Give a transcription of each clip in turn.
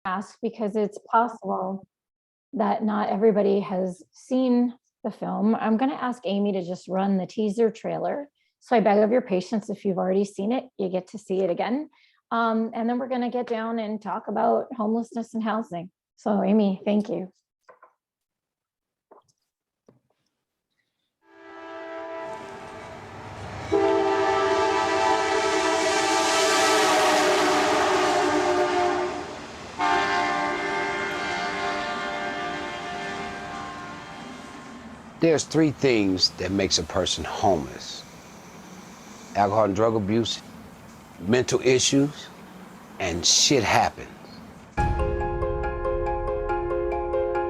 ask, because it's possible that not everybody has seen the film, I'm going to ask Amy to just run the teaser trailer. So I beg of your patience. If you've already seen it, you get to see it again. And then we're going to get down and talk about homelessness and housing. So Amy, thank you. There's three things that makes a person homeless: alcohol and drug abuse, mental issues, and shit happens.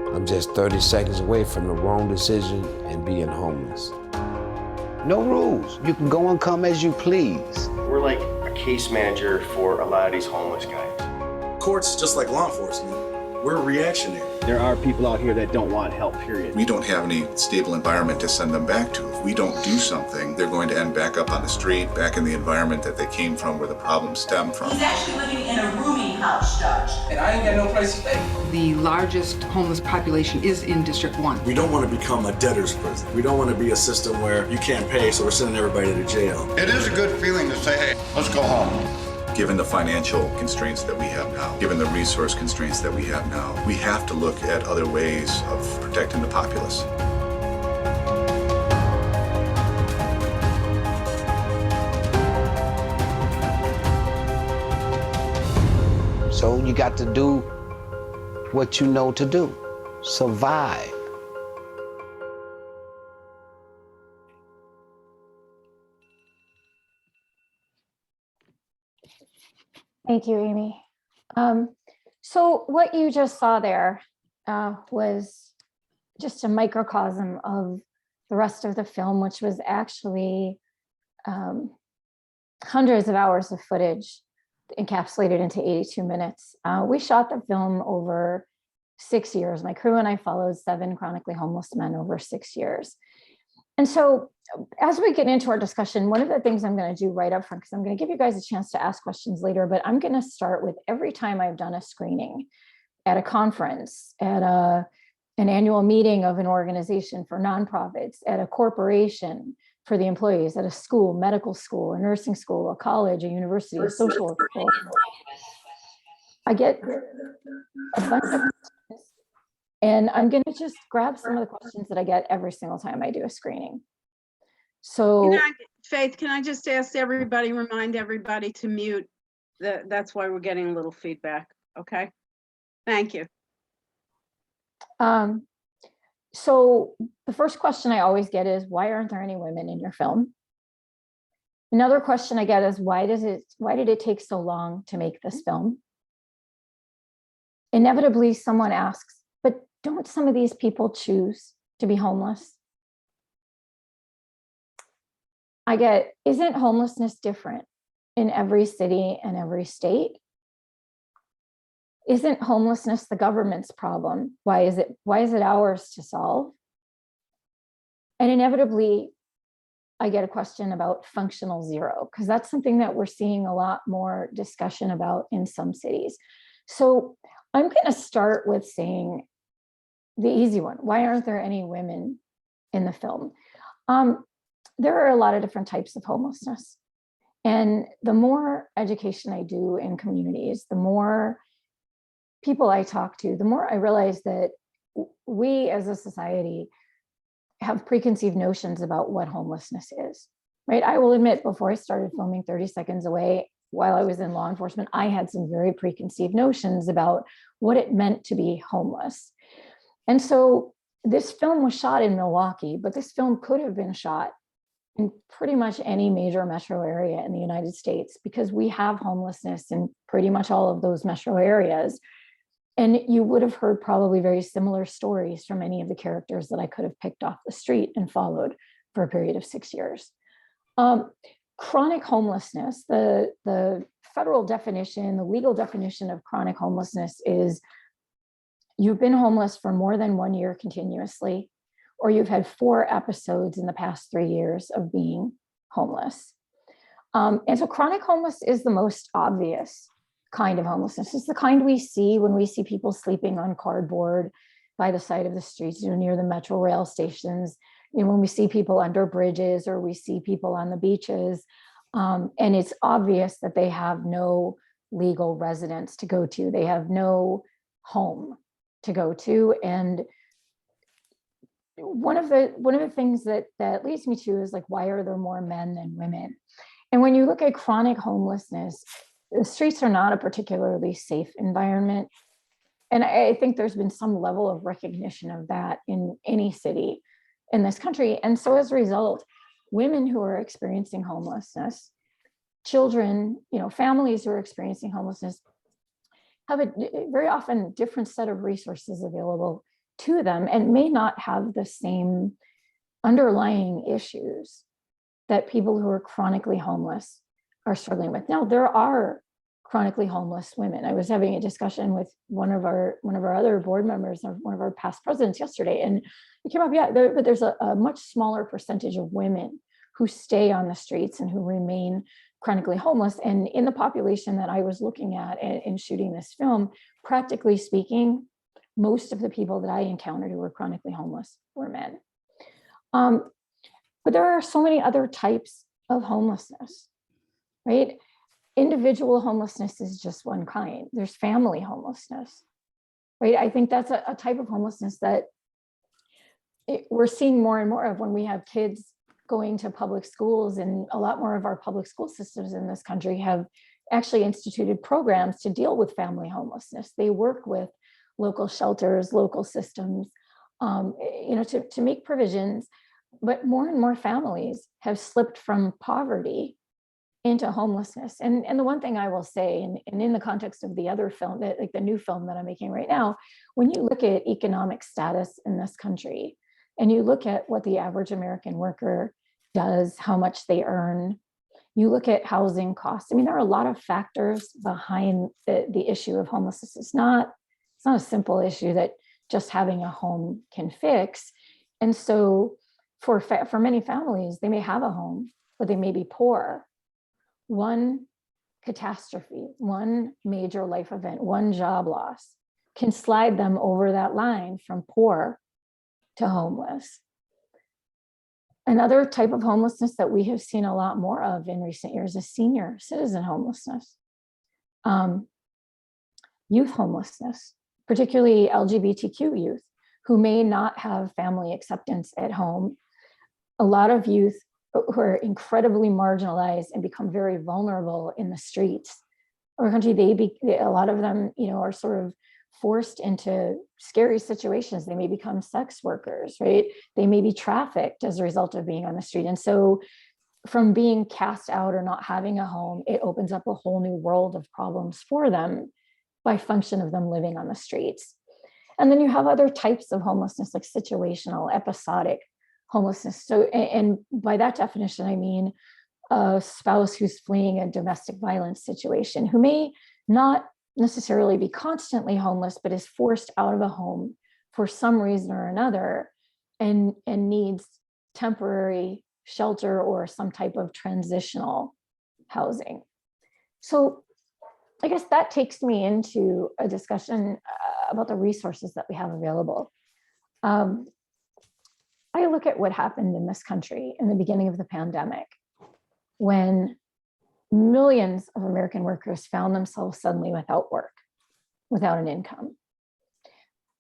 I'm just 30 seconds away from the wrong decision and being homeless. No rules. You can go and come as you please. We're like a case manager for a lot of these homeless guys. Courts, just like law enforcement, we're reactionary. There are people out here that don't want help, period. We don't have any stable environment to send them back to. If we don't do something, they're going to end back up on the street, back in the environment that they came from, where the problem stemmed from. He's actually living in a rooming house, Judge. And I ain't got no place to stay. The largest homeless population is in District 1. We don't want to become a debtor's prison. We don't want to be a system where you can't pay, so we're sending everybody to jail. It is a good feeling to say, hey, let's go home. Given the financial constraints that we have now, given the resource constraints that we have now, we have to look at other ways of protecting the populace. So you got to do what you know to do: survive. Thank you, Amy. So what you just saw there was just a microcosm of the rest of the film, which was actually hundreds of hours of footage encapsulated into 82 minutes. We shot the film over 6 years. My crew and I followed 7 chronically homeless men over 6 years. And so as we get into our discussion, one of the things I'm going to do right up front, because I'm going to give you guys a chance to ask questions later, but I'm going to start with every time I've done a screening at a conference, at an annual meeting of an organization for nonprofits, at a corporation for the employees, at a school, medical school, a nursing school, a college, a university, a social work school. I get a bunch of questions, and I'm going to just grab some of the questions that I get every single time I do a screening. So Faith, can I just ask everybody, remind everybody to mute? That's why we're getting a little feedback. Okay, thank you. So the first question I always get is, why aren't there any women in your film? Another question I get is, why did it take so long to make this film? Inevitably, someone asks, but don't some of these people choose to be homeless? I get, isn't homelessness different in every city and every state? Isn't homelessness the government's problem? Why is it ours to solve? And inevitably, I get a question about functional zero, because that's something that we're seeing a lot more discussion about in some cities. So I'm going to start with saying the easy one. Why aren't there any women in the film? There are a lot of different types of homelessness. And the more education I do in communities, the more people I talk to, the more I realize that we as a society have preconceived notions about what homelessness is, right? I will admit, before I started filming 30 Seconds Away, while I was in law enforcement, I had some very preconceived notions about what it meant to be homeless. And so this film was shot in Milwaukee, but this film could have been shot in pretty much any major metro area in the United States, because we have homelessness in pretty much all of those metro areas. And you would have heard probably very similar stories from any of the characters that I could have picked off the street and followed for a period of 6 years. Chronic homelessness, the federal definition, the legal definition of chronic homelessness is you've been homeless for more than 1 year continuously, or you've had 4 episodes in the past 3 years of being homeless. And so chronic homeless is the most obvious. kind of homelessness. It's the kind we see when we see people sleeping on cardboard by the side of the streets, near the metro rail stations, when we see people under bridges or we see people on the beaches. And it's obvious that they have no legal residence to go to. They have no home to go to. And one of the things that leads me to is like, why are there more men than women? And when you look at chronic homelessness, the streets are not a particularly safe environment. And I think there's been some level of recognition of that in any city in this country. And so as a result, women who are experiencing homelessness, children, families who are experiencing homelessness have a very often different set of resources available to them and may not have the same underlying issues that people who are chronically homeless are struggling with. Now, there are chronically homeless women. I was having a discussion with one of our other board members, or one of our past presidents yesterday, and it came up, but there's a much smaller percentage of women who stay on the streets and who remain chronically homeless. And in the population that I was looking at in shooting this film, practically speaking, most of the people that I encountered who were chronically homeless were men. But there are so many other types of homelessness, right? Individual homelessness is just one kind. There's family homelessness, right? I think that's a type of homelessness that we're seeing more and more of when we have kids going to public schools, and a lot more of our public school systems in this country have actually instituted programs to deal with family homelessness. They work with local shelters, local systems, to make provisions. But more and more families have slipped from poverty into homelessness. And the one thing I will say, and in the context of the other film, like the new film that I'm making right now, when you look at economic status in this country, and you look at what the average American worker does, how much they earn, you look at housing costs. I mean, there are a lot of factors behind the issue of homelessness. It's not a simple issue that just having a home can fix. And so for many families, they may have a home, but they may be poor. One catastrophe, one major life event, one job loss can slide them over that line from poor to homeless. Another type of homelessness that we have seen a lot more of in recent years is senior citizen homelessness, youth homelessness, particularly LGBTQ youth who may not have family acceptance at home. A lot of youth who are incredibly marginalized and become very vulnerable in the streets of our country. A lot of them, are sort of forced into scary situations. They may become sex workers, right? They may be trafficked as a result of being on the street. And so from being cast out or not having a home, it opens up a whole new world of problems for them by function of them living on the streets. And then you have other types of homelessness, like situational, episodic homelessness. So, and by that definition, I mean a spouse who's fleeing a domestic violence situation, who may not necessarily be constantly homeless, but is forced out of a home for some reason or another, and needs temporary shelter or some type of transitional housing. So I guess that takes me into a discussion about the resources that we have available. I look at what happened in this country in the beginning of the pandemic, when millions of American workers found themselves suddenly without work, without an income.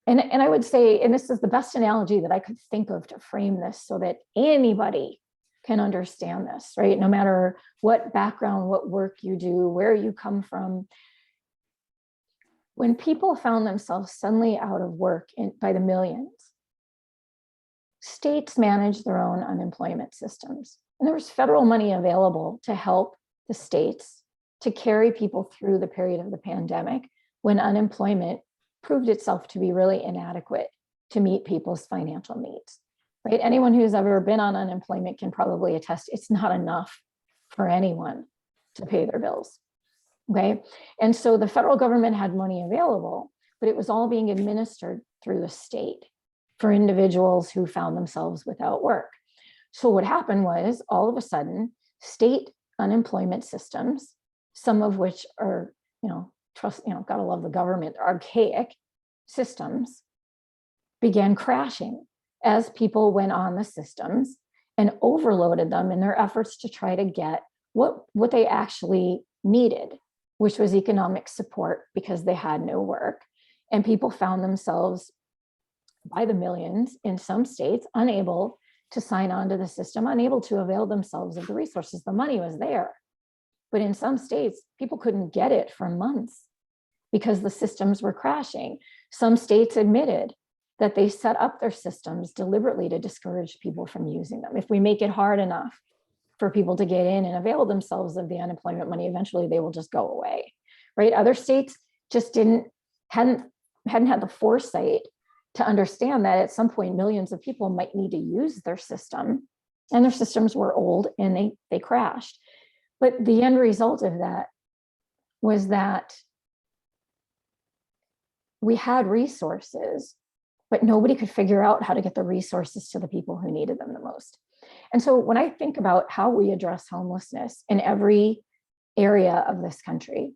And I would say, and this is the best analogy that I could think of to frame this so that anybody can understand this, right? No matter what background, what work you do, where you come from. When people found themselves suddenly out of work by the millions, states manage their own unemployment systems. And there was federal money available to help the states to carry people through the period of the pandemic when unemployment proved itself to be really inadequate to meet people's financial needs, right? Anyone who's ever been on unemployment can probably attest it's not enough for anyone to pay their bills, okay? And so the federal government had money available, but it was all being administered through the state for individuals who found themselves without work. So what happened was, all of a sudden, state unemployment systems, some of which are, trust, gotta love the government, archaic systems began crashing as people went on the systems and overloaded them in their efforts to try to get what they actually needed, which was economic support because they had no work. And people found themselves by the millions in some states unable to sign on to the system, unable to avail themselves of the resources. The money was there, but in some states, people couldn't get it for months because the systems were crashing. Some states admitted that they set up their systems deliberately to discourage people from using them. If we make it hard enough for people to get in and avail themselves of the unemployment money, eventually they will just go away, right? Other states just hadn't had the foresight to understand that at some point millions of people might need to use their system, and their systems were old and they crashed. But the end result of that was that we had resources, but nobody could figure out how to get the resources to the people who needed them the most. And so when I think about how we address homelessness in every area of this country,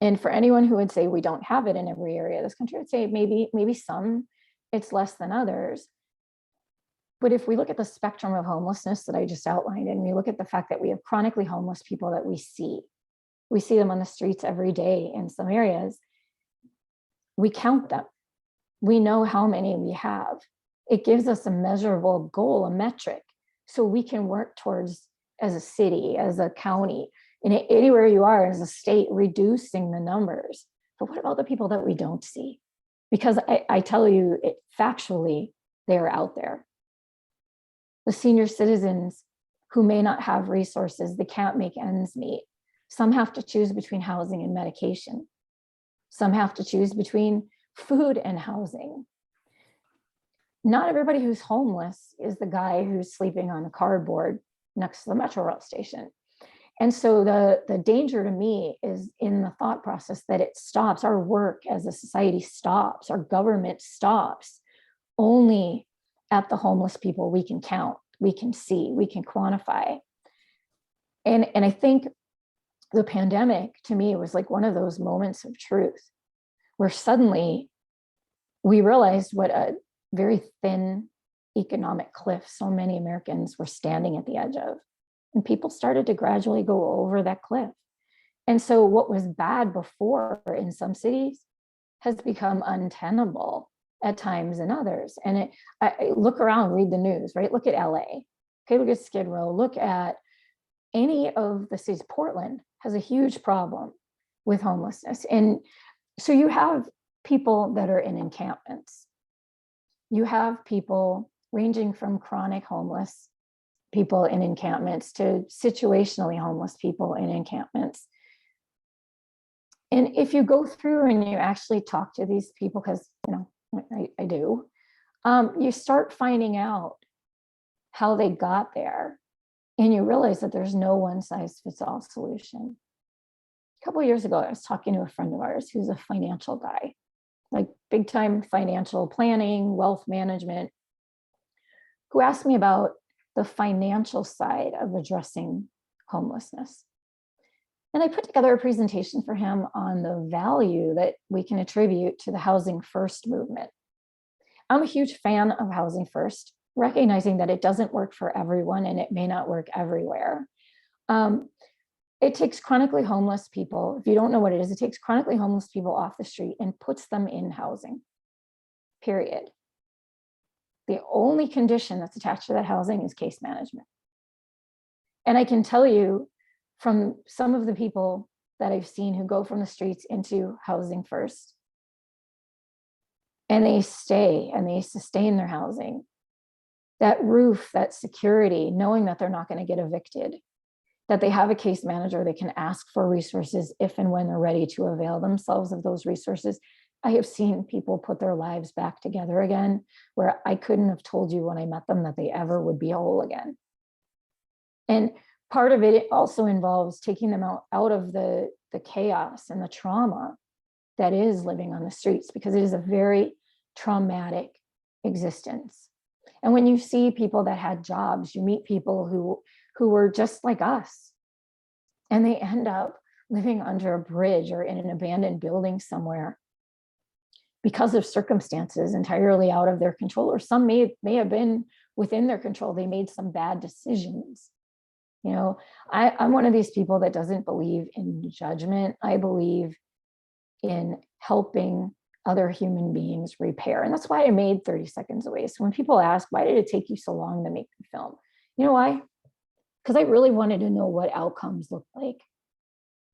and for anyone who would say we don't have it in every area of this country, I'd say maybe some, it's less than others. But if we look at the spectrum of homelessness that I just outlined, and we look at the fact that we have chronically homeless people that we see them on the streets every day in some areas, we count them. We know how many we have. It gives us a measurable goal, a metric, so we can work towards, as a city, as a county, and anywhere you are as a state, reducing the numbers. But what about the people that we don't see? Because I tell you, factually, they're out there. The senior citizens who may not have resources, they can't make ends meet. Some have to choose between housing and medication. Some have to choose between food and housing. Not everybody who's homeless is the guy who's sleeping on a cardboard next to the Metro rail station. And so the danger to me is in the thought process that it stops, our work as a society stops, our government stops only at the homeless people we can count, we can see, we can quantify. And I think the pandemic to me was like one of those moments of truth where suddenly we realized what a very thin economic cliff so many Americans were standing at the edge of. And people started to gradually go over that cliff. And so what was bad before in some cities has become untenable at times in others. And I look around, read the news, right? Look at LA, okay, look at Skid Row, look at any of the cities. Portland has a huge problem with homelessness. And so you have people that are in encampments. You have people ranging from chronic homeless people in encampments to situationally homeless people in encampments. And if you go through and you actually talk to these people, because I do, you start finding out how they got there, and you realize that there's no one size fits all solution. A couple of years ago, I was talking to a friend of ours who's a financial guy, like big time financial planning, wealth management, who asked me about the financial side of addressing homelessness. And I put together a presentation for him on the value that we can attribute to the Housing First movement. I'm a huge fan of Housing First, recognizing that it doesn't work for everyone and it may not work everywhere. It takes chronically homeless people, if you don't know what it is, it takes chronically homeless people off the street and puts them in housing, period. The only condition that's attached to that housing is case management. And I can tell you from some of the people that I've seen who go from the streets into Housing First, and they stay and they sustain their housing, that roof, that security, knowing that they're not going to get evicted, that they have a case manager, they can ask for resources if and when they're ready to avail themselves of those resources. I have seen people put their lives back together again, where I couldn't have told you when I met them that they ever would be whole again. And part of it also involves taking them out of the chaos and the trauma that is living on the streets, because it is a very traumatic existence. And when you see people that had jobs, you meet people who were just like us, and they end up living under a bridge or in an abandoned building somewhere because of circumstances entirely out of their control, or some may have been within their control. They made some bad decisions. You know, I'm one of these people that doesn't believe in judgment. I believe in helping other human beings repair. And that's why I made 30 Seconds Away. So when people ask, why did it take you so long to make the film? You know why? Because I really wanted to know what outcomes look like.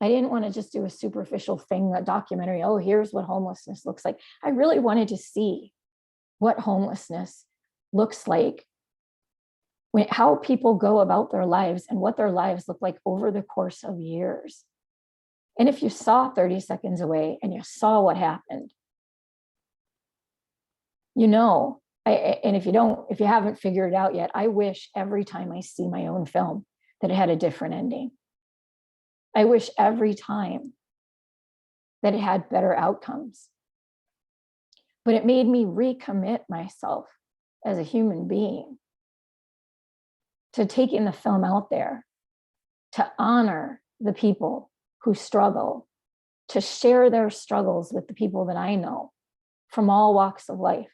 I didn't want to just do a superficial thing, a documentary, oh, here's what homelessness looks like. I really wanted to see what homelessness looks like, how people go about their lives and what their lives look like over the course of years. And if you saw 30 Seconds Away and you saw what happened, you know, and if you haven't figured it out yet, I wish every time I see my own film that it had a different ending. I wish every time that it had better outcomes. But it made me recommit myself as a human being to taking the film out there, to honor the people who struggle, to share their struggles with the people that I know from all walks of life.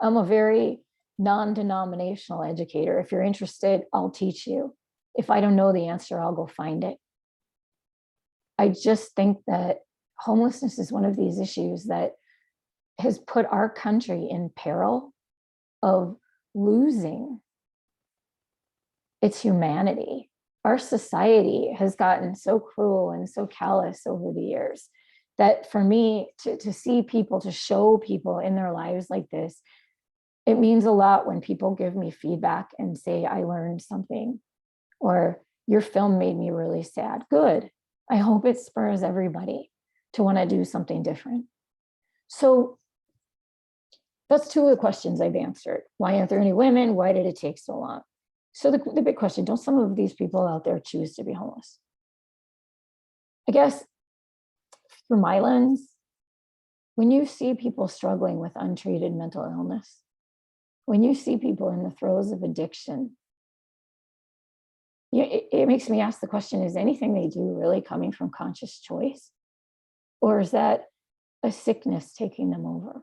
I'm a very non-denominational educator. If you're interested, I'll teach you. If I don't know the answer, I'll go find it. I just think that homelessness is one of these issues that has put our country in peril of losing its humanity. Our society has gotten so cruel and so callous over the years that for me to see people, to show people in their lives like this, it means a lot when people give me feedback and say, I learned something, or your film made me really sad. Good. I hope it spurs everybody to want to do something different. So that's two of the questions I've answered. Why aren't there any women? Why did it take so long? So the big question, don't some of these people out there choose to be homeless? I guess through my lens, when you see people struggling with untreated mental illness, when you see people in the throes of addiction, it makes me ask the question, is anything they do really coming from conscious choice? Or is that a sickness taking them over?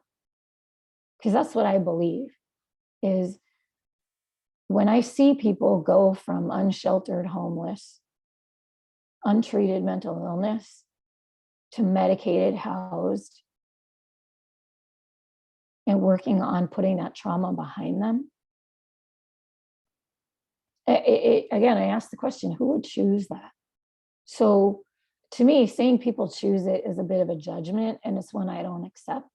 Because that's what I believe is when I see people go from unsheltered homeless, untreated mental illness, to medicated, housed, and working on putting that trauma behind them. Again, I asked the question, who would choose that? So to me, saying people choose it is a bit of a judgment, and it's one I don't accept.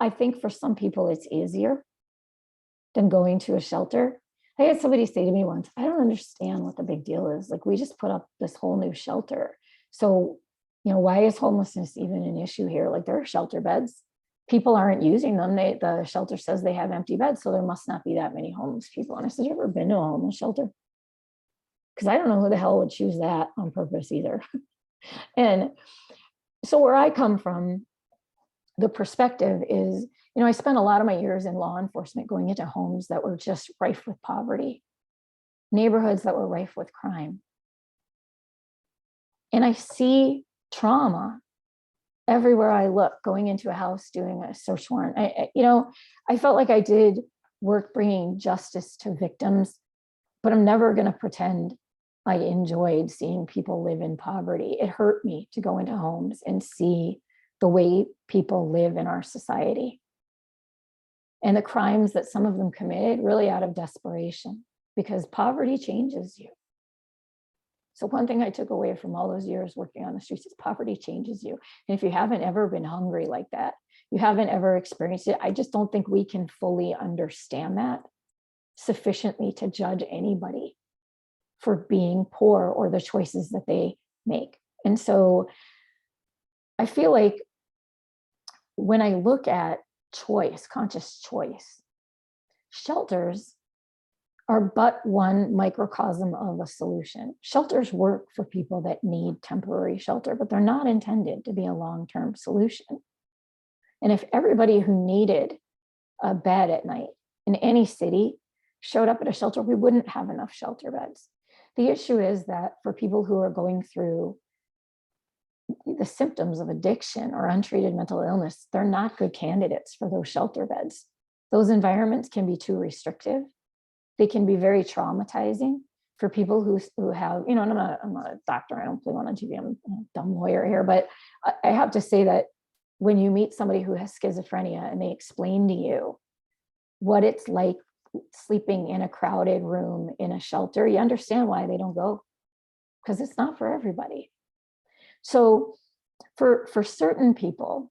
I think for some people it's easier than going to a shelter. I had somebody say to me once, I don't understand what the big deal is. Like, we just put up this whole new shelter. So, you know, why is homelessness even an issue here? Like, there are shelter beds. People aren't using them. The shelter says they have empty beds, so there must not be that many homeless people. And I said, you ever been to a homeless shelter? Because I don't know who the hell would choose that on purpose either. And so where I come from, the perspective is, you know, I spent a lot of my years in law enforcement going into homes that were just rife with poverty, neighborhoods that were rife with crime. And I see trauma everywhere I look, going into a house, doing a search warrant. I felt like I did work bringing justice to victims, but I'm never going to pretend I enjoyed seeing people live in poverty. It hurt me to go into homes and see the way people live in our society and the crimes that some of them committed really out of desperation, because poverty changes you. So one thing I took away from all those years working on the streets is poverty changes you. And if you haven't ever been hungry like that, you haven't ever experienced it, I just don't think we can fully understand that sufficiently to judge anybody for being poor or the choices that they make. And so I feel like when I look at choice, conscious choice, shelters are but one microcosm of a solution. Shelters work for people that need temporary shelter, but they're not intended to be a long-term solution. And if everybody who needed a bed at night in any city showed up at a shelter, we wouldn't have enough shelter beds. The issue is that for people who are going through the symptoms of addiction or untreated mental illness, they're not good candidates for those shelter beds. Those environments can be too restrictive. They can be very traumatizing for people who have, and I'm not a doctor, I don't play one on TV, I'm a dumb lawyer here, but I have to say that when you meet somebody who has schizophrenia and they explain to you what it's like sleeping in a crowded room in a shelter, you understand why they don't go, because it's not for everybody. So for certain people,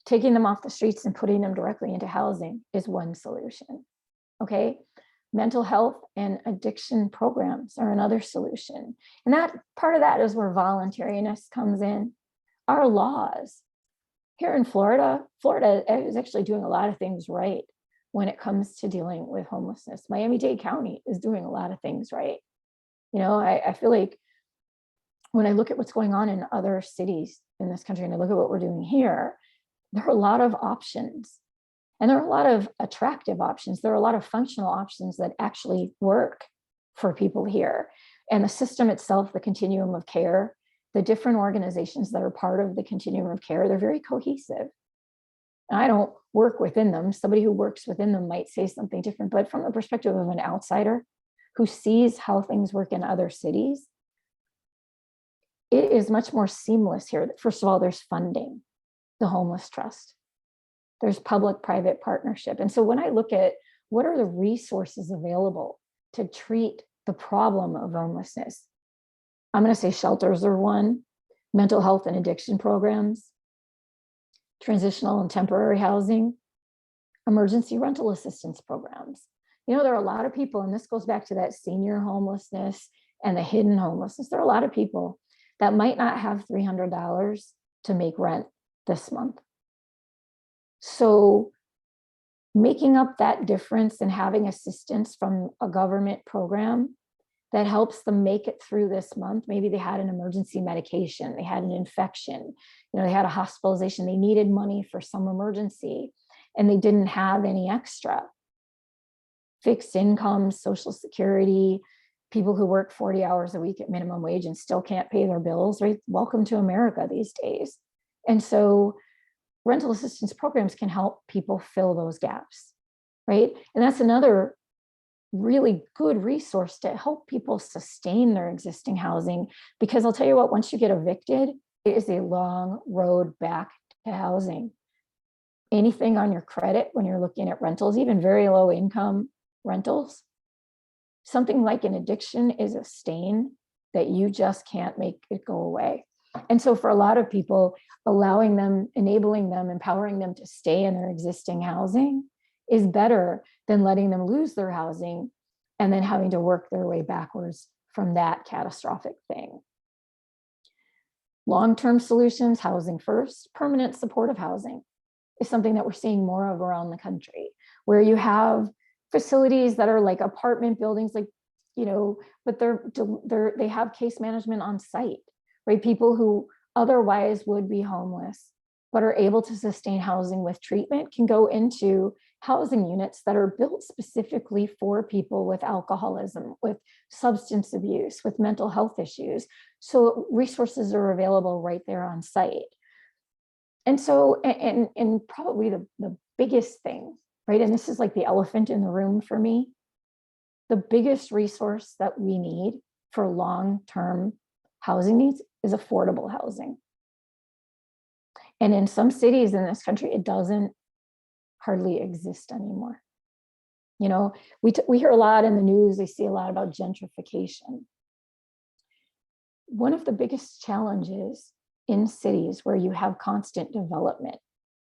taking them off the streets and putting them directly into housing is one solution, okay? Mental health and addiction programs are another solution. And that part of that is where voluntariness comes in. Our laws here in Florida is actually doing a lot of things right when it comes to dealing with homelessness. Miami-Dade County is doing a lot of things right. I feel like when I look at what's going on in other cities in this country and I look at what we're doing here, there are a lot of options. And there are a lot of attractive options. There are a lot of functional options that actually work for people here. And the system itself, the continuum of care, the different organizations that are part of the continuum of care, they're very cohesive. And I don't work within them. Somebody who works within them might say something different, but from the perspective of an outsider who sees how things work in other cities, it is much more seamless here. First of all, there's funding, the Homeless Trust. There's public-private partnership. And so when I look at what are the resources available to treat the problem of homelessness, I'm going to say shelters are one, mental health and addiction programs, transitional and temporary housing, emergency rental assistance programs. There are a lot of people, and this goes back to that senior homelessness and the hidden homelessness. There are a lot of people that might not have $300 to make rent this month. So making up that difference and having assistance from a government program that helps them make it through this month. Maybe they had an emergency medication, they had an infection, they had a hospitalization, they needed money for some emergency and they didn't have any extra. Fixed income, Social Security, people who work 40 hours a week at minimum wage and still can't pay their bills, right? Welcome to America these days. And so rental assistance programs can help people fill those gaps, right? And that's another really good resource to help people sustain their existing housing, because I'll tell you what, once you get evicted, it is a long road back to housing. Anything on your credit when you're looking at rentals, even very low income rentals, something like an addiction is a stain that you just can't make it go away. And so for a lot of people, allowing them, enabling them, empowering them to stay in their existing housing is better than letting them lose their housing and then having to work their way backwards from that catastrophic thing. Long-term solutions, housing first, permanent supportive housing is something that we're seeing more of around the country, where you have facilities that are like apartment buildings, like, but they have case management on site, right? People who otherwise would be homeless, but are able to sustain housing with treatment can go into housing units that are built specifically for people with alcoholism, with substance abuse, with mental health issues. So resources are available right there on site. And so, and probably the biggest thing, right? And this is like the elephant in the room for me. The biggest resource that we need for long-term housing needs is affordable housing. And in some cities in this country, it doesn't hardly exist anymore. We hear a lot in the news, we see a lot about gentrification. One of the biggest challenges in cities where you have constant development,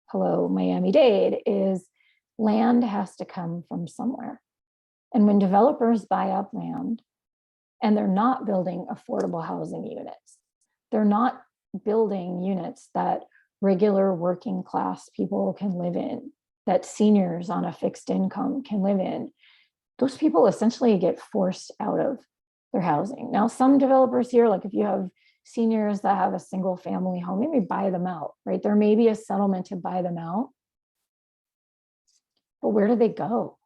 hello, Miami-Dade, is land has to come from somewhere. And when developers buy up land and they're not building affordable housing units, they're not building units that regular working class people can live in, that seniors on a fixed income can live in, those people essentially get forced out of their housing. Now, some developers here, like if you have seniors that have a single family home, maybe buy them out, right? There may be a settlement to buy them out, but where do they go?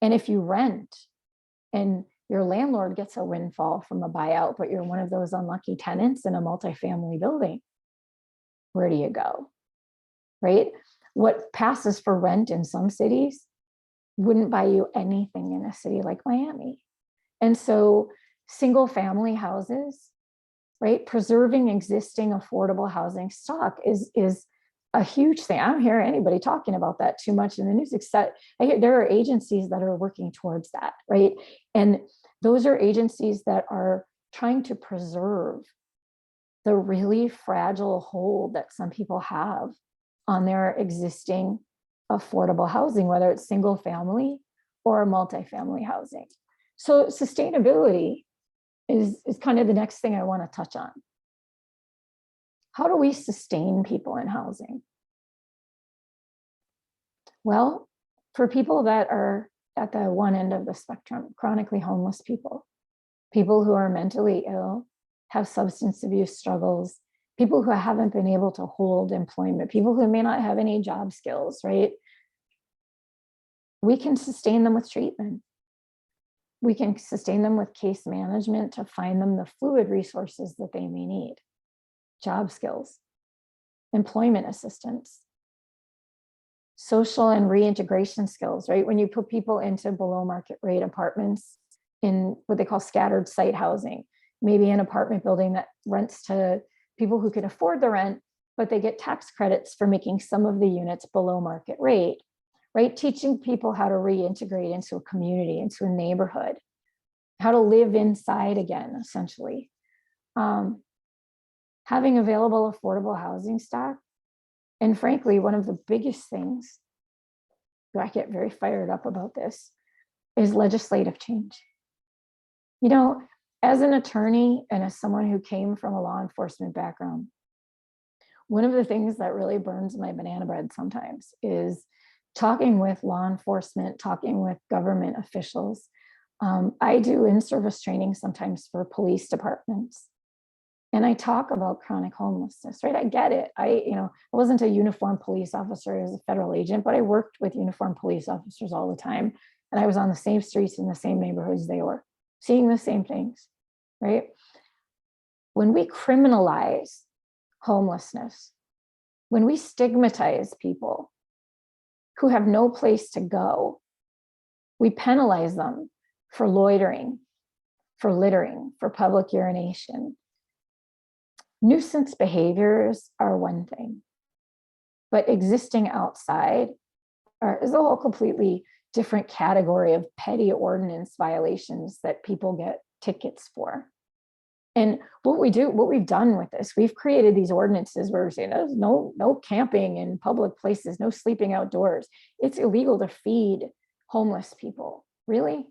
And if you rent and Your landlord gets a windfall from a buyout, but you're one of those unlucky tenants in a multifamily building. Where do you go? Right? What passes for rent in some cities wouldn't buy you anything in a city like Miami. And so single family houses, right? Preserving existing affordable housing stock is a huge thing. I don't hear anybody talking about that too much in the news, except I hear there are agencies that are working towards that, right? And those are agencies that are trying to preserve the really fragile hold that some people have on their existing affordable housing, whether it's single family or multifamily housing. So sustainability is kind of the next thing I want to touch on. How do we sustain people in housing? Well, for people that are at the one end of the spectrum, chronically homeless people, people who are mentally ill, have substance abuse struggles, people who haven't been able to hold employment, people who may not have any job skills, right? We can sustain them with treatment. We can sustain them with case management to find them the fluid resources that they may need. Job skills, employment assistance, social and reintegration skills, right? When you put people into below market rate apartments in what they call scattered site housing, maybe an apartment building that rents to people who can afford the rent, but they get tax credits for making some of the units below market rate, right? Teaching people how to reintegrate into a community, into a neighborhood, how to live inside again, essentially. Having available affordable housing stock. And frankly, one of the biggest things, I get very fired up about this, is legislative change. You know, as an attorney and as someone who came from a law enforcement background, one of the things that really burns my banana bread sometimes is talking with law enforcement, talking with government officials. I do in-service training sometimes for police departments. And I talk about chronic homelessness, right? I get it. I wasn't a uniformed police officer as a federal agent, but I worked with uniformed police officers all the time. And I was on the same streets in the same neighborhoods they were, seeing the same things, right? When we criminalize homelessness, when we stigmatize people who have no place to go, we penalize them for loitering, for littering, for public urination. Nuisance behaviors are one thing, but existing outside is a whole completely different category of petty ordinance violations that people get tickets for. And what we've done with this, we've created these ordinances where we're saying no camping in public places, no sleeping outdoors. It's illegal to feed homeless people. Really?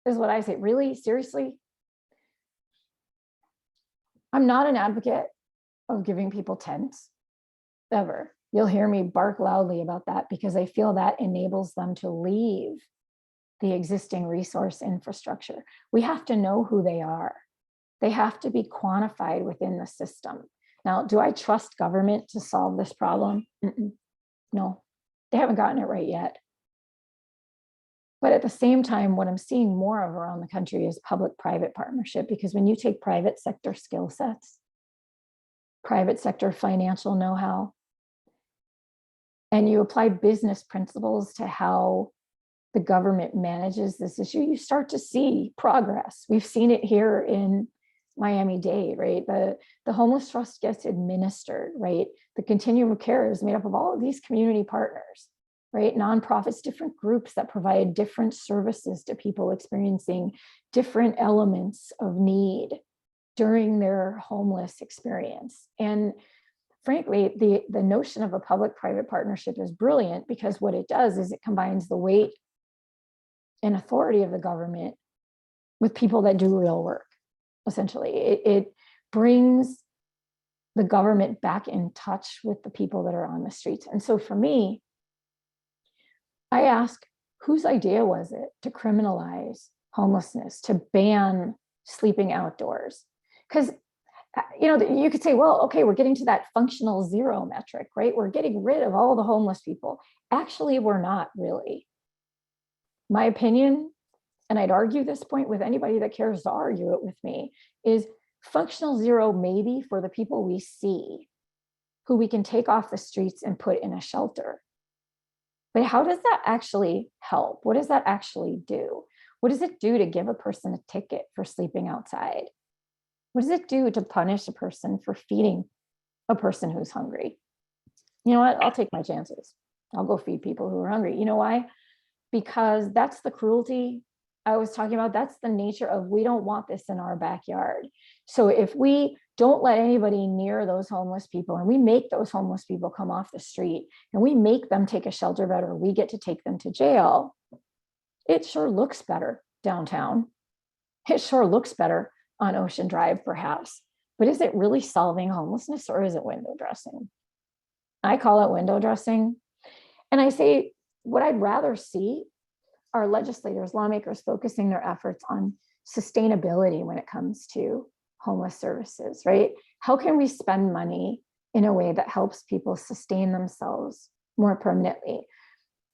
Is what I say. Really? Seriously? I'm not an advocate of giving people tents, ever. You'll hear me bark loudly about that because I feel that enables them to leave the existing resource infrastructure. We have to know who they are. They have to be quantified within the system. Now, do I trust government to solve this problem? No, they haven't gotten it right yet. But at the same time, what I'm seeing more of around the country is public-private partnership, because when you take private sector skill sets, private sector financial know-how, and you apply business principles to how the government manages this issue, you start to see progress. We've seen it here in Miami-Dade, right? The homeless trust gets administered, right? The continuum of care is made up of all of these community partners, right? Nonprofits, different groups that provide different services to people experiencing different elements of need during their homeless experience. And frankly, the notion of a public-private partnership is brilliant because what it does is it combines the weight and authority of the government with people that do real work. Essentially, it brings the government back in touch with the people that are on the streets. And so for me, I ask, whose idea was it to criminalize homelessness, to ban sleeping outdoors? Because you could say, well, okay, we're getting to that functional zero metric, right? We're getting rid of all the homeless people. Actually, we're not really. My opinion, and I'd argue this point with anybody that cares to argue it with me, is functional zero maybe for the people we see who we can take off the streets and put in a shelter. But how does that actually help? What does that actually do? What does it do to give a person a ticket for sleeping outside? What does it do to punish a person for feeding a person who's hungry? You know what? I'll take my chances. I'll go feed people who are hungry. You know why? Because that's the cruelty I was talking about. That's the nature of, we don't want this in our backyard. So if we don't let anybody near those homeless people, and we make those homeless people come off the street, and we make them take a shelter bed, or we get to take them to jail, it sure looks better downtown. It sure looks better on Ocean Drive, perhaps. But is it really solving homelessness, or is it window dressing? I call it window dressing. And I say, what I'd rather see are legislators, lawmakers focusing their efforts on sustainability when it comes to homeless services, right? How can we spend money in a way that helps people sustain themselves more permanently?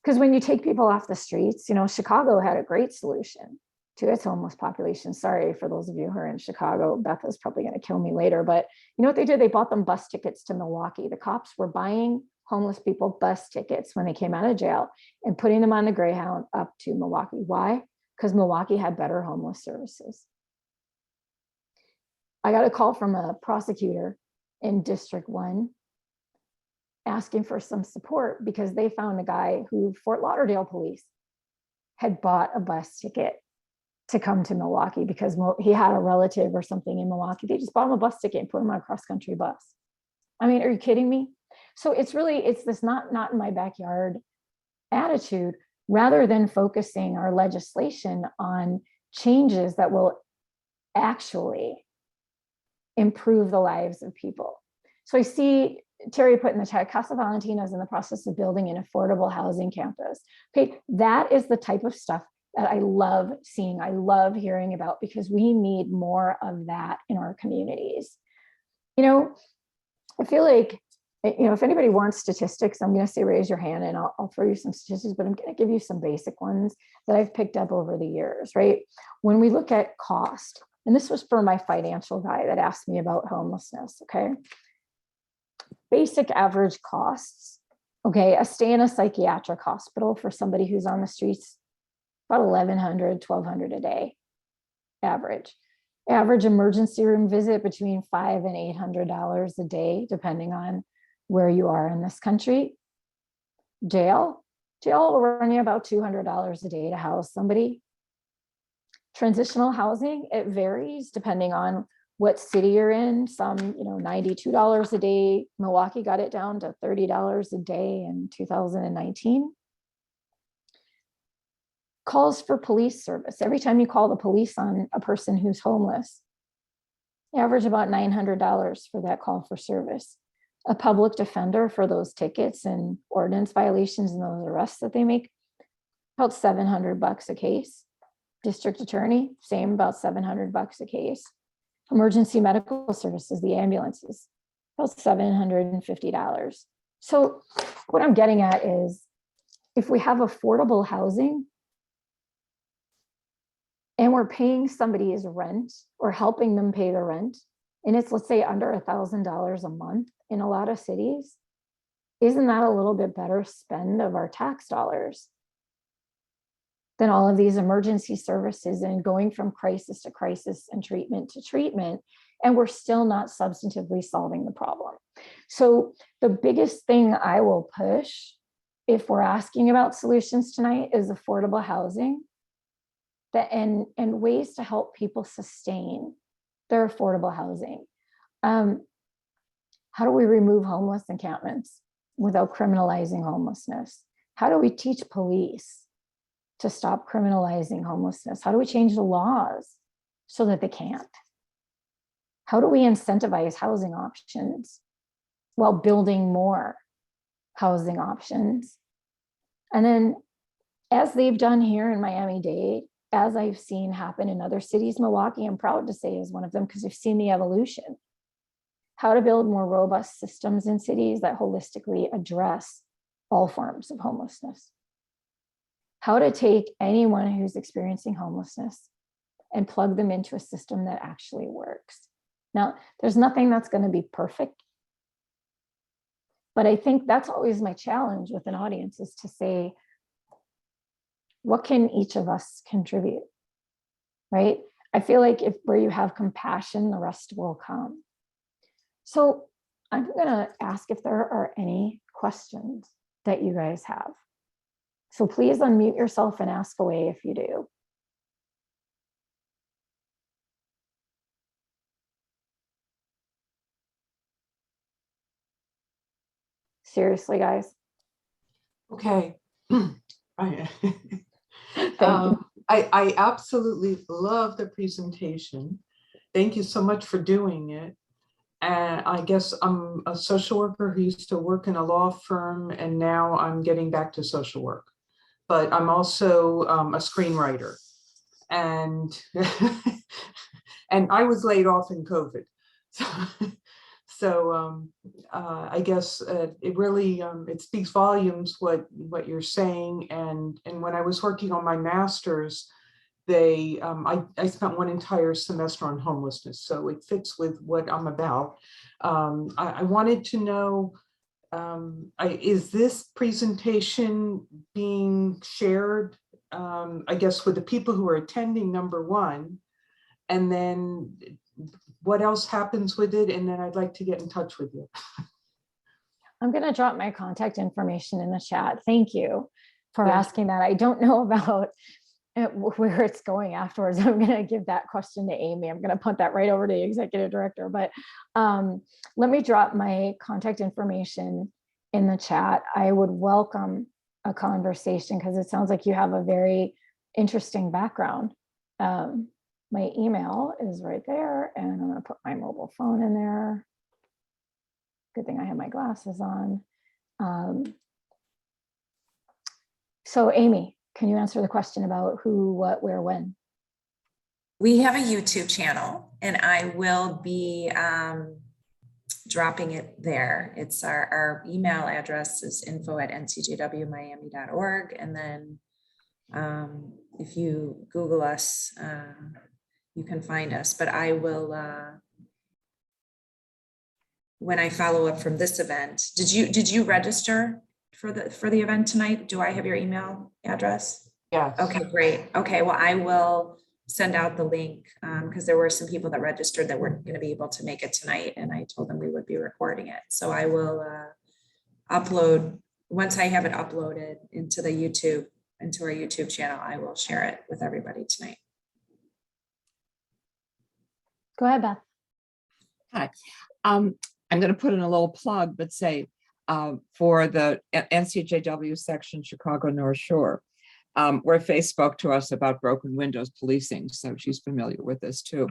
Because when you take people off the streets, you know, Chicago had a great solution to its homeless population. Sorry for those of you who are in Chicago, Beth is probably going to kill me later, but you know what they did? They bought them bus tickets to Milwaukee. The cops were buying homeless people bus tickets when they came out of jail and putting them on the Greyhound up to Milwaukee. Why? Because Milwaukee had better homeless services. I got a call from a prosecutor in District 1 asking for some support because they found a guy who Fort Lauderdale police had bought a bus ticket to come to Milwaukee because he had a relative or something in Milwaukee. They just bought him a bus ticket and put him on a cross-country bus. I mean, are you kidding me? So it's this not in my backyard attitude, rather than focusing our legislation on changes that will actually improve the lives of people. So I see Terry put in the chat, Casa Valentina is in the process of building an affordable housing campus. Okay, that is the type of stuff that I love seeing, I love hearing about, because we need more of that in our communities. You know, I feel like, you know, if anybody wants statistics, I'm going to say raise your hand and I'll throw you some statistics, but I'm going to give you some basic ones that I've picked up over the years, right? When we look at cost, and this was for my financial guy that asked me about homelessness, okay? Basic average costs, okay? A stay in a psychiatric hospital for somebody who's on the streets, about $1,100, $1,200 a day, average. Average emergency room visit between $500 and $800 a day, depending on where you are in this country. Jail will run you about $200 a day to house somebody. Transitional housing, it varies depending on what city you're in. Some, you know, $92 a day. Milwaukee got it down to $30 a day in 2019. Calls for police service. Every time you call the police on a person who's homeless, average about $900 for that call for service. A public defender for those tickets and ordinance violations and those arrests that they make, about $700 a case. District attorney, same, about $700 a case. Emergency medical services, the ambulances, about $750. So what I'm getting at is, if we have affordable housing and we're paying somebody's rent or helping them pay the rent, and it's, let's say, under $1,000 a month in a lot of cities, isn't that a little bit better spend of our tax dollars than all of these emergency services and going from crisis to crisis and treatment to treatment, and we're still not substantively solving the problem? So the biggest thing I will push, if we're asking about solutions tonight, is affordable housing and ways to help people sustain their affordable housing. How do we remove homeless encampments without criminalizing homelessness? How do we teach police to stop criminalizing homelessness? How do we change the laws so that they can't? How do we incentivize housing options while building more housing options? And then, as they've done here in Miami-Dade, as I've seen happen in other cities, Milwaukee, I'm proud to say, is one of them, because we've seen the evolution. How to build more robust systems in cities that holistically address all forms of homelessness. how to take anyone who's experiencing homelessness and plug them into a system that actually works. Now, there's nothing that's going to be perfect, but I think that's always my challenge with an audience, is to say, what can each of us contribute, right? I feel like if where you have compassion, the rest will come. So I'm going to ask if there are any questions that you guys have. So please unmute yourself and ask away if you do. Seriously, guys. Okay. I, Thank you. I absolutely love the presentation. Thank you so much for doing it. And I guess I'm a social worker who used to work in a law firm, and now I'm getting back to social work. But I'm also a screenwriter. And, and I was laid off in COVID. So I guess it really, it speaks volumes what you're saying. And when I was working on my master's, I spent one entire semester on homelessness. So it fits with what I'm about. I wanted to know, is this presentation being shared, I guess, with the people who are attending, number one, and then what else happens with it? And then I'd like to get in touch with you. I'm going to drop my contact information in the chat. Thank you for asking that. I don't know about where it's going afterwards. I'm going to give that question to Amy. I'm going to punt that right over to the executive director, but let me drop my contact information in the chat. I would welcome a conversation because it sounds like you have a very interesting background. My email is right there, and I'm going to put my mobile phone in there. Good thing I have my glasses on. So Amy, can you answer the question about who, what, where, when? We have a YouTube channel, and I will be dropping it there. It's our email address is info@ncjwmiami.org. And then if you Google us, you can find us. But I will, when I follow up from this event, did you register for the event tonight? Do I have your email address? Yeah. Okay, great. Okay, well, I will send out the link because there were some people that registered that weren't going to be able to make it tonight, and I told them we would be recording it. So I will upload, once I have it uploaded into our YouTube channel, I will share it with everybody tonight. Go ahead, Beth. Hi. I'm going to put in a little plug, but say for the NCJW section, Chicago North Shore, where Faith spoke to us about broken windows policing, so she's familiar with this too.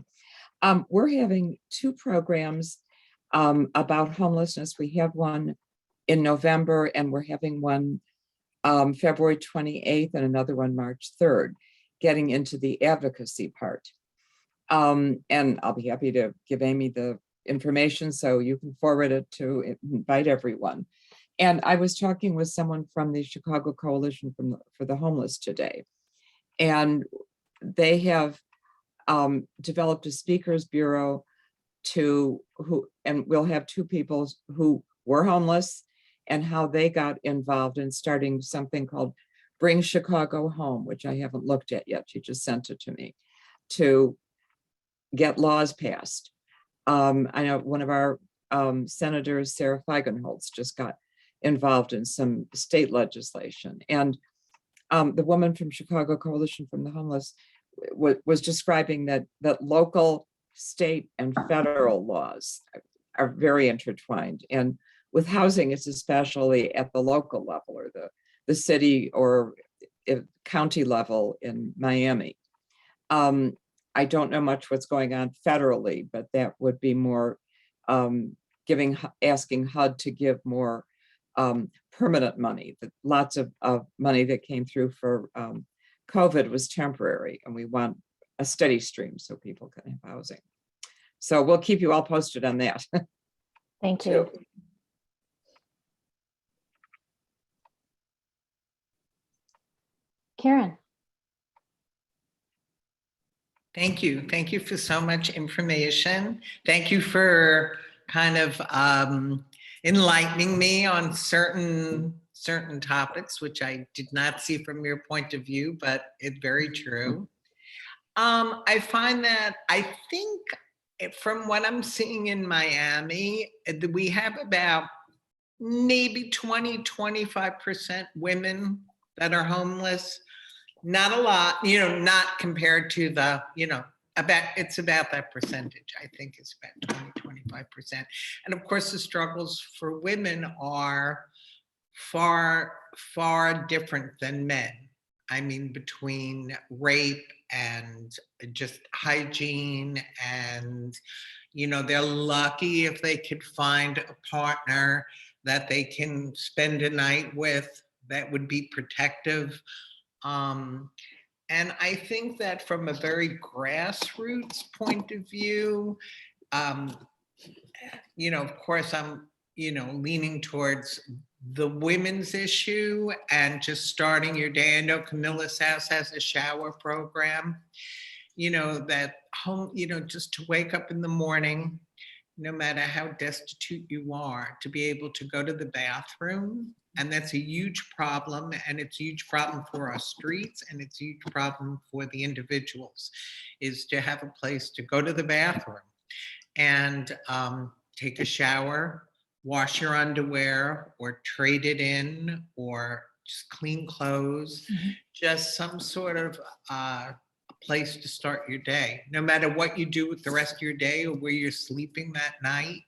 We're having two programs about homelessness. We have one in November, and we're having one February 28th and another one March 3rd, getting into the advocacy part. And I'll be happy to give Amy the information so you can forward it to invite everyone. And I was talking with someone from the Chicago Coalition for the Homeless today, and they have developed a speakers bureau and we'll have two people who were homeless and how they got involved in starting something called Bring Chicago Home, which I haven't looked at yet. She just sent it to me, to get laws passed. I know one of our senators, Sarah Feigenholz, just got involved in some state legislation. And the woman from Chicago Coalition from the Homeless was describing that local, state, and federal laws are very intertwined. And with housing, it's especially at the local level, or the city or county level in Miami. I don't know much what's going on federally, but that would be more asking HUD to give more permanent money. That lots of money that came through for COVID was temporary, and we want a steady stream so people can have housing. So we'll keep you all posted on that. Thank you. Karen. Thank you. Thank you for so much information. Thank you for kind of enlightening me on certain topics, which I did not see from your point of view, but it's very true. I find that I think from what I'm seeing in Miami, we have about maybe 20-25% women that are homeless. Not a lot, not compared to the, it's about that percentage. I think it's about 20-25%. And of course, the struggles for women are far, far different than men. I mean, between rape and just hygiene and, they're lucky if they could find a partner that they can spend a night with that would be protective. And I think that from a very grassroots point of view, of course, I'm, leaning towards the women's issue and just starting your day. I know Camilla's house has a shower program, that home, just to wake up in the morning, no matter how destitute you are, to be able to go to the bathroom. And that's a huge problem. And it's a huge problem for our streets. And it's a huge problem for the individuals, is to have a place to go to the bathroom and take a shower, wash your underwear, or trade it in, or just clean clothes, just some sort of place to start your day. No matter what you do with the rest of your day or where you're sleeping that night,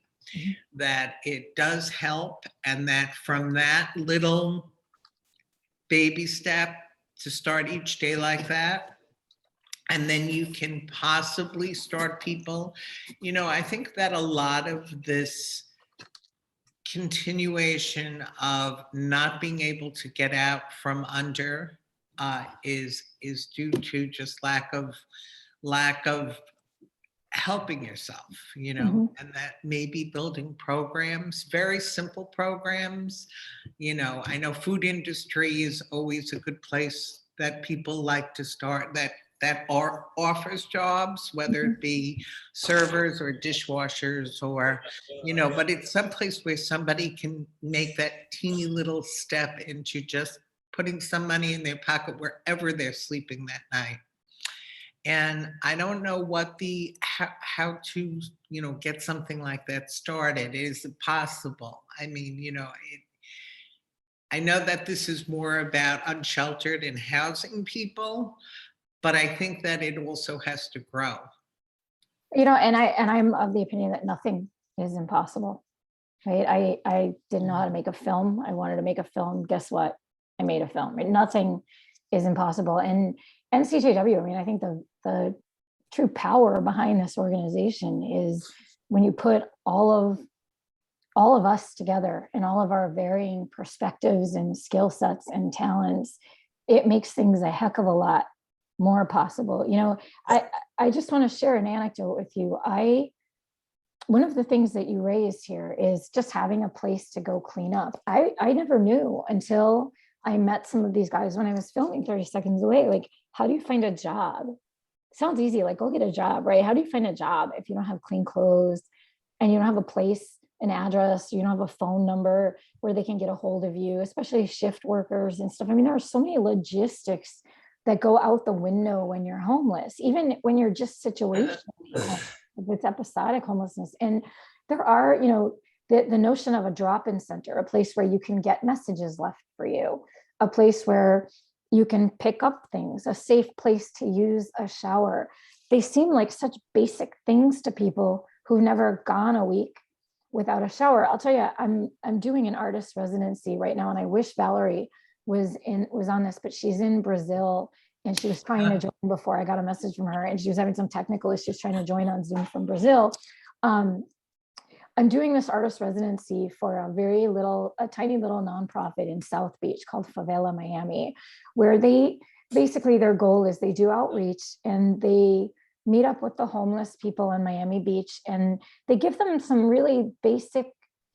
that it does help, and that from that little baby step to start each day like that, and then you can possibly start people. I think that a lot of this continuation of not being able to get out from under is due to just lack of helping yourself, and that maybe building programs, very simple programs. I know food industry is always a good place that people like to start, that offers jobs, whether it be servers or dishwashers or, but it's someplace where somebody can make that teeny little step into just putting some money in their pocket wherever they're sleeping that night. And I don't know what how to, get something like that started. Is it possible? I mean, I know that this is more about unsheltered and housing people, but I think that it also has to grow. And I'm of the opinion that nothing is impossible, right? I didn't know how to make a film. I wanted to make a film. Guess what? I made a film. Right? Nothing is impossible. And NCJW, I mean, I think the true power behind this organization is when you put all of us together and all of our varying perspectives and skill sets and talents, it makes things a heck of a lot more possible. I just want to share an anecdote with you. One of the things that you raised here is just having a place to go clean up. I never knew until I met some of these guys when I was filming 30 Seconds Away, like, how do you find a job? Sounds easy, like go get a job, right? How do you find a job if you don't have clean clothes and you don't have a place, an address, you don't have a phone number where they can get a hold of you, especially shift workers and stuff. I mean, there are so many logistics that go out the window when you're homeless, even when you're just situational, if it's episodic homelessness. And there are, the notion of a drop-in center, a place where you can get messages left for you, a place where you can pick up things, a safe place to use a shower. They seem like such basic things to people who've never gone a week without a shower. I'll tell you, I'm doing an artist residency right now, and I wish Valerie was on this, but she's in Brazil, and she was trying to join before I got a message from her, and she was having some technical issues trying to join on Zoom from Brazil. I'm doing this artist residency for a tiny little nonprofit in South Beach called Favela Miami, where their goal is they do outreach and they meet up with the homeless people on Miami Beach, and they give them some really basic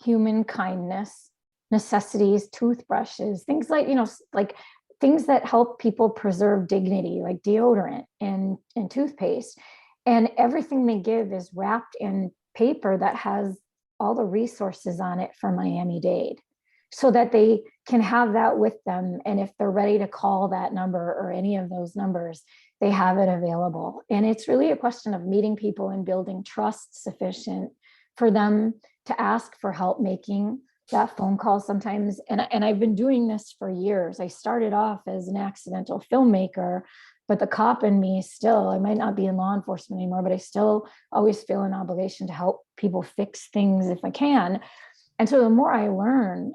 human kindness necessities, toothbrushes, things like, like things that help people preserve dignity, like deodorant and toothpaste. And everything they give is wrapped in paper that has all the resources on it for Miami-Dade, so that they can have that with them. And if they're ready to call that number or any of those numbers, they have it available. And it's really a question of meeting people and building trust sufficient for them to ask for help making that phone call sometimes. And I've been doing this for years. I started off as an accidental filmmaker, but the cop in me still, I might not be in law enforcement anymore, but I still always feel an obligation to help people fix things if I can. And so the more I learn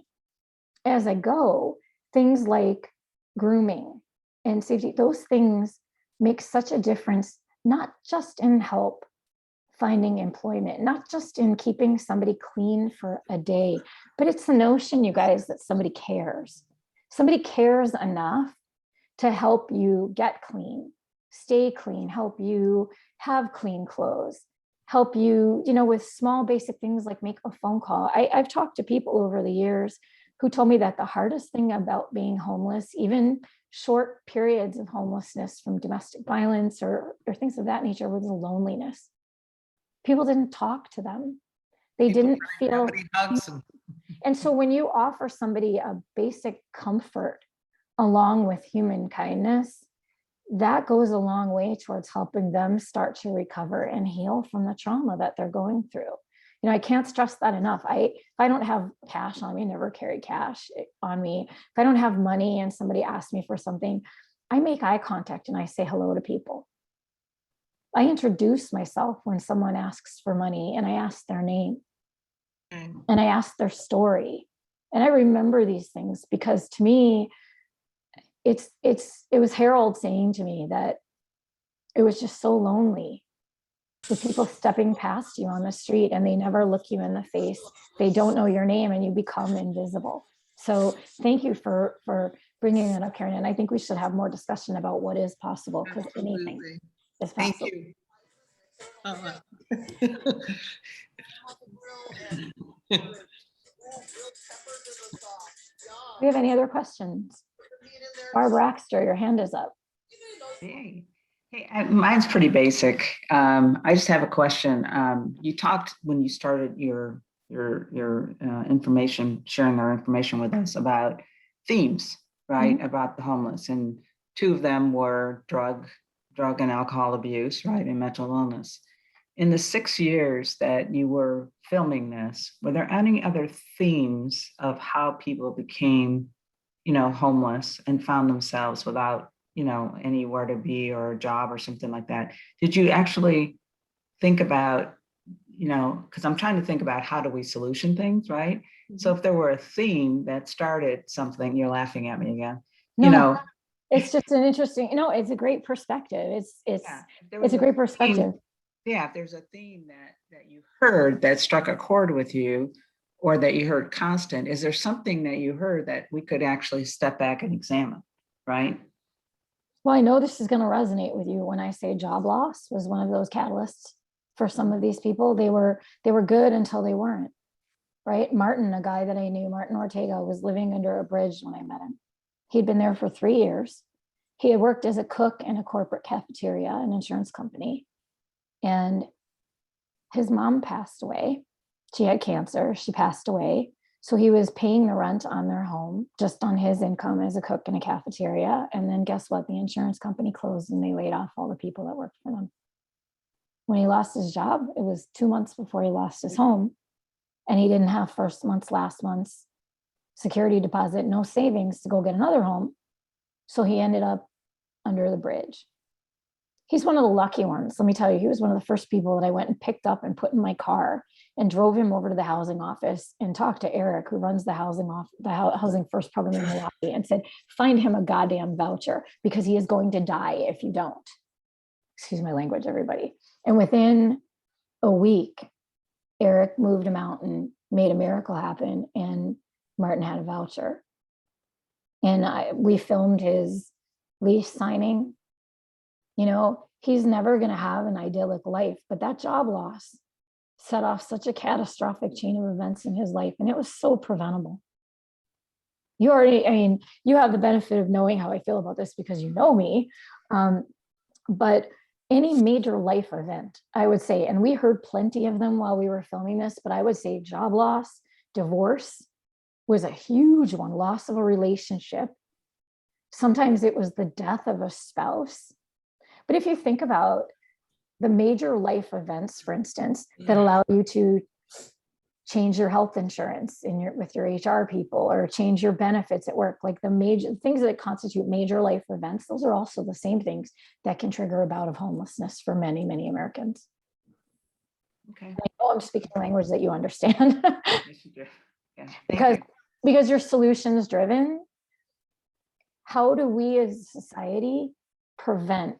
as I go, things like grooming and safety, those things make such a difference, not just in help finding employment, not just in keeping somebody clean for a day, but it's the notion, you guys, that somebody cares. Somebody cares enough to help you get clean, stay clean, help you have clean clothes, help you, with small basic things like make a phone call. I've talked to people over the years who told me that the hardest thing about being homeless, even short periods of homelessness from domestic violence or things of that nature, was the loneliness. People didn't talk to them. They didn't feel. Nobody hugs them. And so when you offer somebody a basic comfort along with human kindness, that goes a long way towards helping them start to recover and heal from the trauma that they're going through. I can't stress that enough. If I don't have cash on me, never carry cash on me. If I don't have money and somebody asks me for something, I make eye contact and I say hello to people. I introduce myself when someone asks for money, and I ask their name and I ask their story. And I remember these things because to me, it was Harold saying to me that it was just so lonely. The people stepping past you on the street and they never look you in the face. They don't know your name and you become invisible. So thank you for bringing that up, Karen. And I think we should have more discussion about what is possible, because anything is possible. Thank you. Do we have any other questions? Barbara Axter, your hand is up. Hey, mine's pretty basic. I just have a question. You talked when you started your information, sharing our information with us about themes, right? Mm-hmm. About the homeless, and two of them were drug and alcohol abuse, right, and mental illness. In the 6 years that you were filming this, were there any other themes of how people became, homeless and found themselves without, anywhere to be or a job or something like that? Did you actually think about, because I'm trying to think about how do we solution things, right? Mm-hmm. So if there were a theme that started something, you're laughing at me again, No, it's just an interesting, it's a great perspective. It's a great perspective. If there's a theme that you heard that struck a chord with you, or that you heard constant, is there something that you heard that we could actually step back and examine, right? Well, I know this is going to resonate with you when I say job loss was one of those catalysts for some of these people. They were good until they weren't, right? Martin, a guy that I knew, Martin Ortega, was living under a bridge when I met him. He'd been there for 3 years. He had worked as a cook in a corporate cafeteria, an insurance company. And his mom passed away. She had cancer. She passed away. So he was paying the rent on their home just on his income as a cook in a cafeteria. And then guess what? The insurance company closed and they laid off all the people that worked for them. When he lost his job, it was 2 months before he lost his home. And he didn't have first month's, last month's security deposit, no savings to go get another home. So he ended up under the bridge. He's one of the lucky ones. Let me tell you, he was one of the first people that I went and picked up and put in my car and drove him over to the housing office and talked to Eric, who runs the housing first program in Milwaukee, and said, find him a goddamn voucher because he is going to die if you don't. Excuse my language, everybody. And within a week, Eric moved a mountain, made a miracle happen, and Martin had a voucher. And we filmed his lease signing. He's never going to have an idyllic life, but that job loss set off such a catastrophic chain of events in his life, and it was so preventable. you already, I mean, you have the benefit of knowing how I feel about this because you know me. But any major life event, I would say, and we heard plenty of them while we were filming this, but I would say job loss, divorce was a huge one, loss of a relationship. Sometimes it was the death of a spouse. But if you think about the major life events, for instance, that allow you to change your health insurance with your HR people, or change your benefits at work, like the major things that constitute major life events, those are also the same things that can trigger a bout of homelessness for many, many Americans. Okay. I know I'm speaking language that you understand. Yes, you do. Yeah. Because you're solutions driven. How do we as a society prevent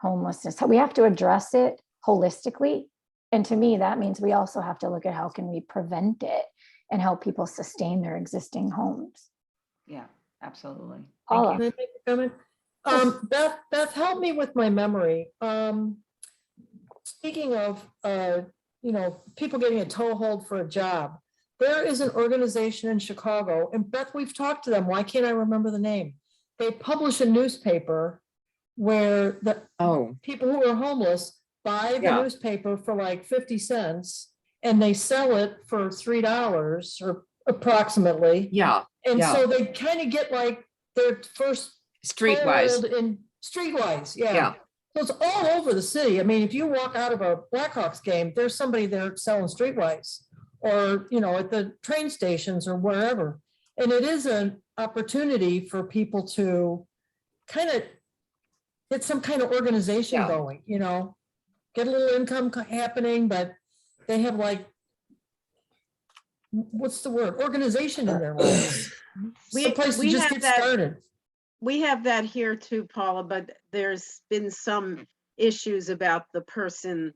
homelessness? We have to address it holistically. And to me, that means we also have to look at how can we prevent it and help people sustain their existing homes. Yeah, absolutely. Paula. Can I make a comment? Beth, help me with my memory. Speaking of, people getting a toehold for a job, there is an organization in Chicago, and Beth, we've talked to them. Why can't I remember the name? They publish a newspaper where the people who are homeless buy the newspaper for like 50 cents and they sell it for $3 or approximately. Yeah. And so they kind of get like their first Streetwise. in Streetwise. Yeah. Yeah. So it's all over the city. I mean, if you walk out of a Blackhawks game, there's somebody there selling Streetwise, or, at the train stations or wherever. And it is an opportunity for people to kind of get some kind of organization going, get a little income happening, but they have like, what's the word? Organization in their lives. Someplace to just get started. We have that here too, Paula, but there's been some issues about the person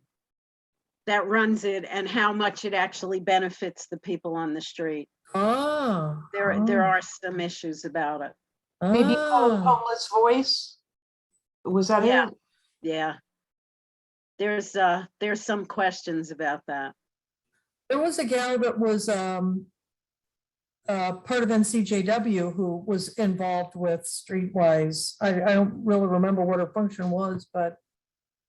that runs it and how much it actually benefits the people on the street. There are some issues about it. Maybe called Homeless Voice. Was that it? Yeah. There's some questions about that. There was a gal that was part of NCJW who was involved with Streetwise. I don't really remember what her function was, but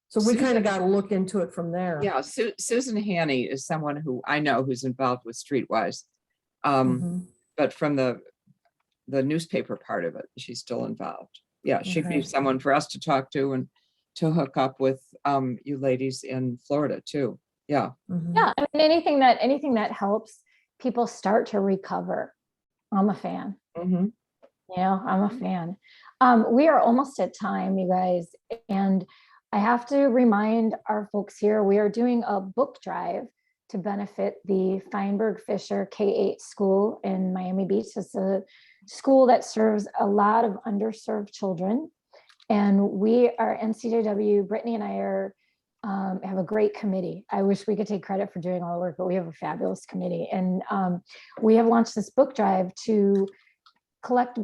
so we kind of got to look into it from there. Yeah, Susan Haney is someone who I know who's involved with Streetwise, but from the newspaper part of it, she's still involved. Yeah, she'd be someone for us to talk to and to hook up with you ladies in Florida too. Yeah. Yeah, I mean, anything that helps people start to recover. I'm a fan. I'm a fan. We are almost at time, you guys, and I have to remind our folks here, we are doing a book drive to benefit the Feinberg Fisher K-8 school in Miami Beach. It's a school that serves a lot of underserved children. And we are NCJW, Brittany and I have a great committee. I wish we could take credit for doing all the work, but we have a fabulous committee. And we have launched this book drive to collect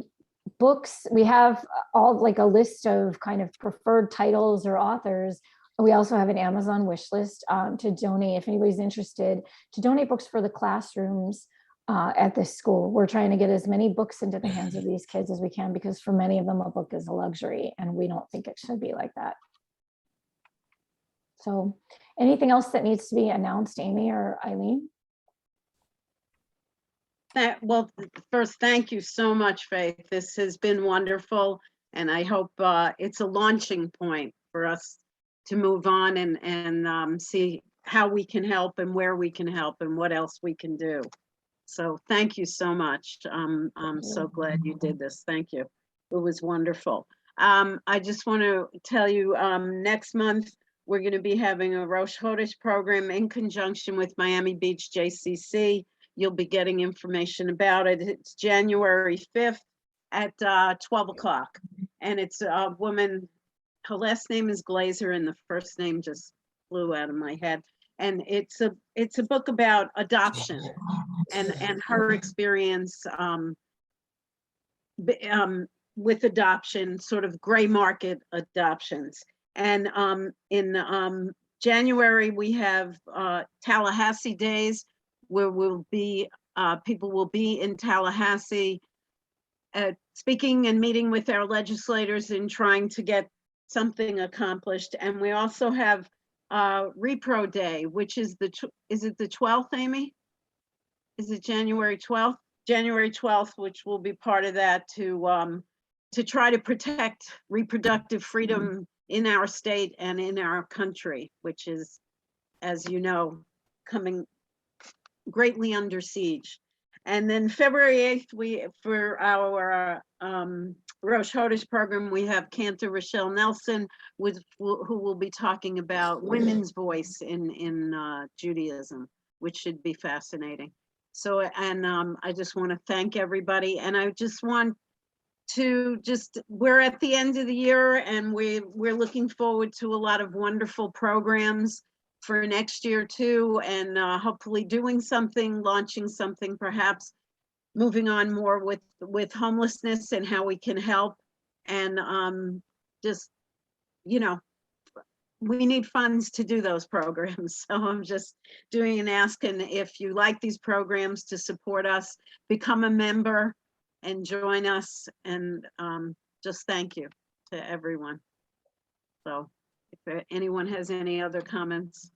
books. We have all like a list of kind of preferred titles or authors. We also have an Amazon wish list to donate, if anybody's interested, to donate books for the classrooms at this school. We're trying to get as many books into the hands of these kids as we can, because for many of them, a book is a luxury, and we don't think it should be like that. So anything else that needs to be announced, Amy or Eileen? Well, first, thank you so much, Faith. This has been wonderful, and I hope it's a launching point for us to move on and see how we can help and where we can help and what else we can do. So thank you so much. I'm so glad you did this. Thank you. It was wonderful. I just want to tell you, next month, we're going to be having a Rosh Chodesh program in conjunction with Miami Beach JCC. You'll be getting information about it. It's January 5th at 12 o'clock. And it's a woman, her last name is Glazer and the first name just flew out of my head. And it's a book about adoption and her experience with adoption, sort of gray market adoptions. And in January, we have Tallahassee Days, where we'll be people will be in Tallahassee speaking and meeting with our legislators and trying to get something accomplished. And we also have Repro Day, which is is it the 12th, Amy? Is it January 12th? January 12th, which will be part of that to try to protect reproductive freedom in our state and in our country, which is, as you know, coming greatly under siege. And then February 8th, for our Rosh Chodesh program, we have Cantor Rochelle Nelson, who will be talking about women's voice in Judaism, which should be fascinating. So, and I just want to thank everybody, and I just want to we're at the end of the year, and we're looking forward to a lot of wonderful programs for next year too, and hopefully doing something, launching something, perhaps moving on more with homelessness and how we can help. And just, you know, we need funds to do those programs. So I'm just doing and asking if you like these programs to support us, become a member and join us. And just thank you to everyone. So if anyone has any other comments.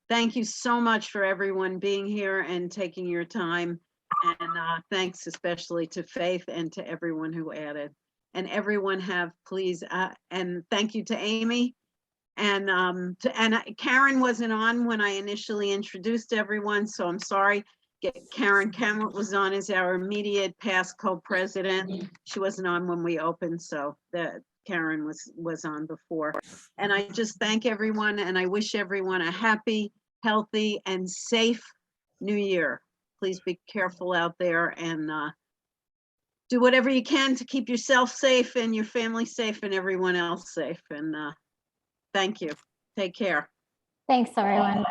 Thank you so much for everyone being here and taking your time. And thanks especially to Faith and to everyone who added. And everyone have, please, and thank you to Amy. And Karen wasn't on when I initially introduced everyone, so I'm sorry. Karen was on as our immediate past co-president. She wasn't on when we opened, so Karen was on before. And I just thank everyone, and I wish everyone a happy, healthy, and safe New Year. Please be careful out there and do whatever you can to keep yourself safe and your family safe and everyone else safe. And thank you. Take care. Thanks, everyone.